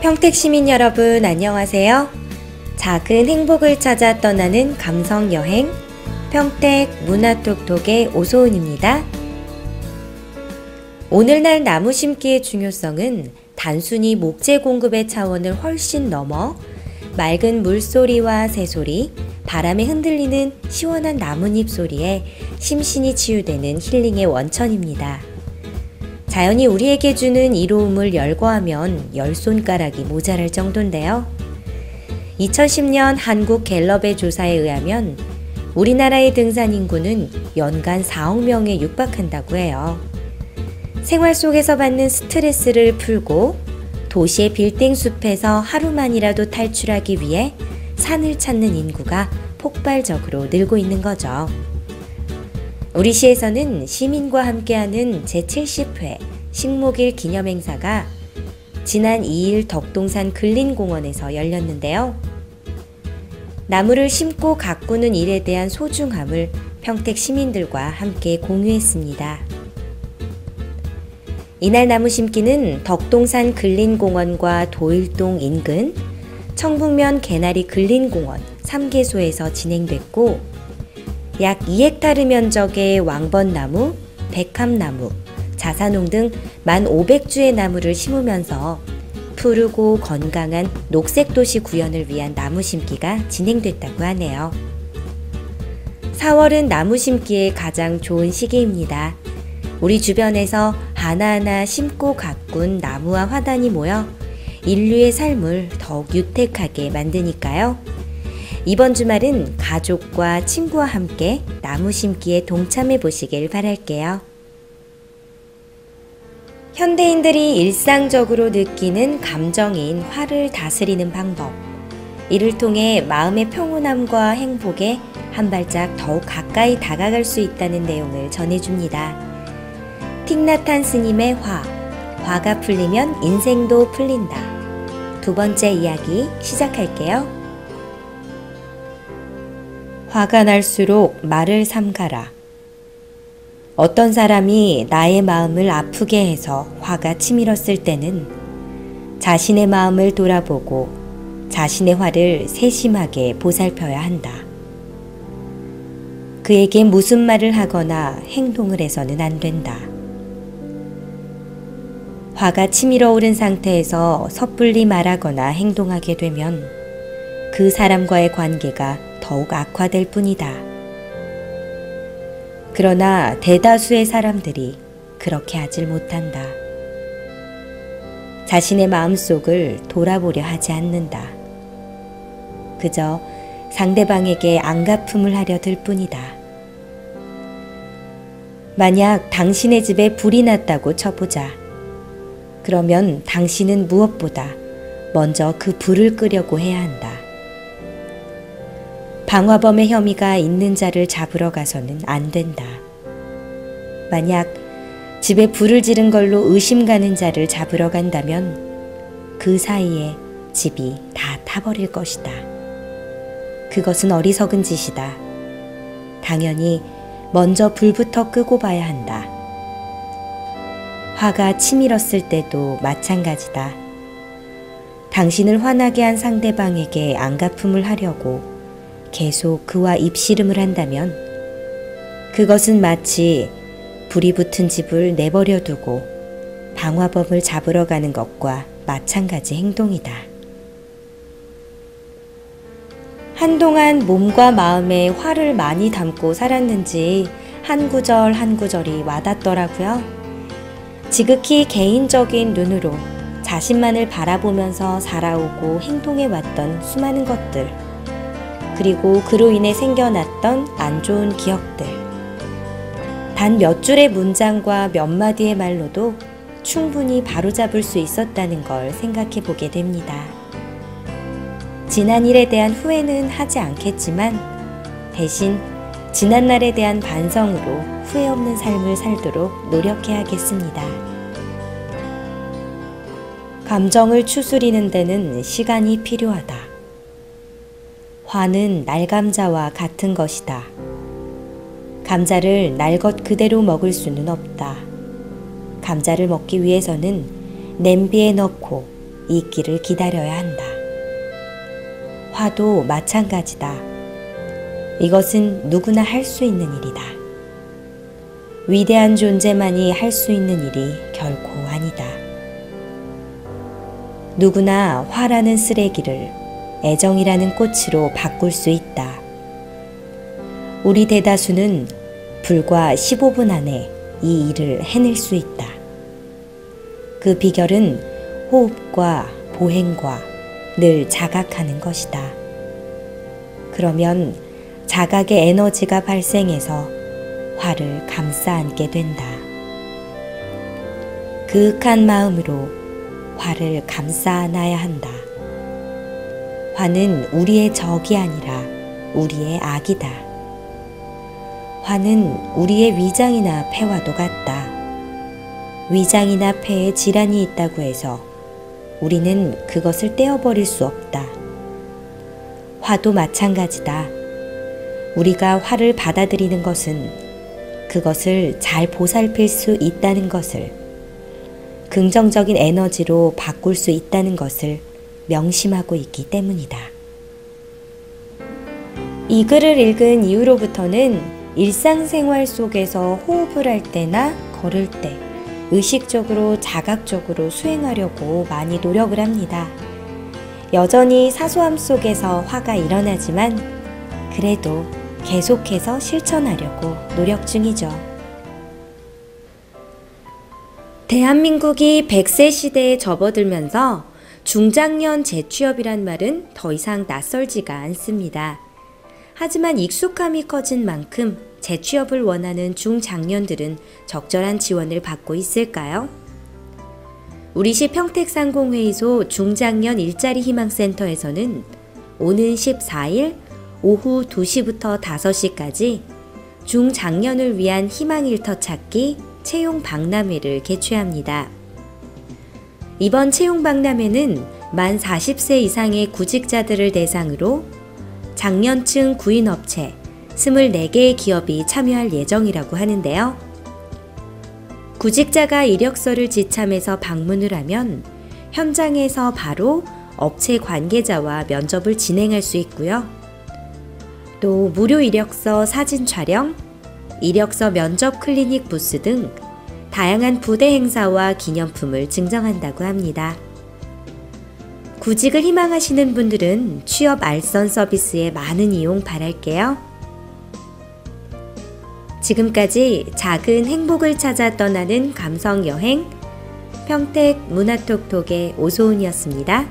평택 시민 여러분 안녕하세요. 작은 행복을 찾아 떠나는 감성여행 평택 문화톡톡의 오소은입니다. 오늘날 나무 심기의 중요성은 단순히 목재 공급의 차원을 훨씬 넘어 맑은 물소리와 새소리, 바람에 흔들리는 시원한 나뭇잎 소리에 심신이 치유되는 힐링의 원천입니다. 자연이 우리에게 주는 이로움을 열거하면 10손가락이 모자랄 정도인데요. 2010년 한국 갤럽의 조사에 의하면 우리나라의 등산 인구는 연간 4억 명에 육박한다고 해요. 생활 속에서 받는 스트레스를 풀고 도시의 빌딩 숲에서 하루만이라도 탈출하기 위해 산을 찾는 인구가 폭발적으로 늘고 있는 거죠. 우리 시에서는 시민과 함께하는 제70회 식목일 기념행사가 지난 2일 덕동산 근린공원에서 열렸는데요. 나무를 심고 가꾸는 일에 대한 소중함을 평택 시민들과 함께 공유했습니다. 이날 나무 심기는 덕동산 근린공원과 도일동 인근 청북면 개나리 근린공원 3개소에서 진행됐고 약 2헥타르 면적의 왕벚나무, 백합나무, 자사농 등 1,500주의 나무를 심으면서 푸르고 건강한 녹색도시 구현을 위한 나무 심기가 진행됐다고 하네요. 4월은 나무 심기에 가장 좋은 시기입니다. 우리 주변에서 하나하나 심고 가꾼 나무와 화단이 모여 인류의 삶을 더욱 유택하게 만드니까요. 이번 주말은 가족과 친구와 함께 나무 심기에 동참해 보시길 바랄게요. 현대인들이 일상적으로 느끼는 감정인 화를 다스리는 방법, 이를 통해 마음의 평온함과 행복에 한 발짝 더욱 가까이 다가갈 수 있다는 내용을 전해줍니다. 틱나탄 스님의 화가 풀리면 인생도 풀린다. 두 번째 이야기 시작할게요. 화가 날수록 말을 삼가라. 어떤 사람이 나의 마음을 아프게 해서 화가 치밀었을 때는 자신의 마음을 돌아보고 자신의 화를 세심하게 보살펴야 한다. 그에게 무슨 말을 하거나 행동을 해서는 안 된다. 화가 치밀어 오른 상태에서 섣불리 말하거나 행동하게 되면 그 사람과의 관계가 더욱 악화될 뿐이다. 그러나 대다수의 사람들이 그렇게 하질 못한다. 자신의 마음속을 돌아보려 하지 않는다. 그저 상대방에게 안갚음을 하려 들 뿐이다. 만약 당신의 집에 불이 났다고 쳐보자. 그러면 당신은 무엇보다 먼저 그 불을 끄려고 해야 한다. 방화범의 혐의가 있는 자를 잡으러 가서는 안 된다. 만약 집에 불을 지른 걸로 의심 가는 자를 잡으러 간다면 그 사이에 집이 다 타버릴 것이다. 그것은 어리석은 짓이다. 당연히 먼저 불부터 끄고 봐야 한다. 화가 치밀었을 때도 마찬가지다. 당신을 화나게 한 상대방에게 안갚음을 하려고 계속 그와 입씨름을 한다면 그것은 마치 불이 붙은 집을 내버려 두고 방화범을 잡으러 가는 것과 마찬가지 행동이다. 한동안 몸과 마음에 화를 많이 담고 살았는지 한 구절 한 구절이 와닿더라고요. 지극히 개인적인 눈으로 자신만을 바라보면서 살아오고 행동해왔던 수많은 것들, 그리고 그로 인해 생겨났던 안 좋은 기억들. 단 몇 줄의 문장과 몇 마디의 말로도 충분히 바로잡을 수 있었다는 걸 생각해 보게 됩니다. 지난 일에 대한 후회는 하지 않겠지만 대신 지난날에 대한 반성으로 후회 없는 삶을 살도록 노력해야겠습니다. 감정을 추스리는 데는 시간이 필요하다. 화는 날감자와 같은 것이다. 감자를 날 것 그대로 먹을 수는 없다. 감자를 먹기 위해서는 냄비에 넣고 있기를 기다려야 한다. 화도 마찬가지다. 이것은 누구나 할 수 있는 일이다. 위대한 존재만이 할 수 있는 일이 결코 아니다. 누구나 화라는 쓰레기를 애정이라는 꽃으로 바꿀 수 있다. 우리 대다수는 불과 15분 안에 이 일을 해낼 수 있다. 그 비결은 호흡과 보행과 늘 자각하는 것이다. 그러면 자각의 에너지가 발생해서 화를 감싸 안게 된다. 그윽한 마음으로 화를 감싸 안아야 한다. 화는 우리의 적이 아니라 우리의 악이다. 화는 우리의 위장이나 폐와도 같다. 위장이나 폐에 질환이 있다고 해서 우리는 그것을 떼어버릴 수 없다. 화도 마찬가지다. 우리가 화를 받아들이는 것은 그것을 잘 보살필 수 있다는 것을, 긍정적인 에너지로 바꿀 수 있다는 것을 명심하고 있기 때문이다. 이 글을 읽은 이후로부터는 일상생활 속에서 호흡을 할 때나 걸을 때 의식적으로 자각적으로 수행하려고 많이 노력을 합니다. 여전히 사소함 속에서 화가 일어나지만 그래도 계속해서 실천하려고 노력 중이죠. 대한민국이 100세 시대에 접어들면서 중장년 재취업이란 말은 더 이상 낯설지가 않습니다. 하지만 익숙함이 커진 만큼 재취업을 원하는 중장년들은 적절한 지원을 받고 있을까요? 우리시 평택상공회의소 중장년 일자리 희망센터에서는 오는 14일 오후 2시부터 5시까지 중장년을 위한 희망일터 찾기 채용 박람회를 개최합니다. 이번 채용 박람회는 만 40세 이상의 구직자들을 대상으로 장년층 구인업체 24개의 기업이 참여할 예정이라고 하는데요. 구직자가 이력서를 지참해서 방문을 하면 현장에서 바로 업체 관계자와 면접을 진행할 수 있고요. 또 무료 이력서 사진 촬영, 이력서 면접 클리닉 부스 등 다양한 부대 행사와 기념품을 증정한다고 합니다. 구직을 희망하시는 분들은 취업 알선 서비스의 많은 이용 바랄게요. 지금까지 작은 행복을 찾아 떠나는 감성여행 평택 문화톡톡의 오소은이었습니다.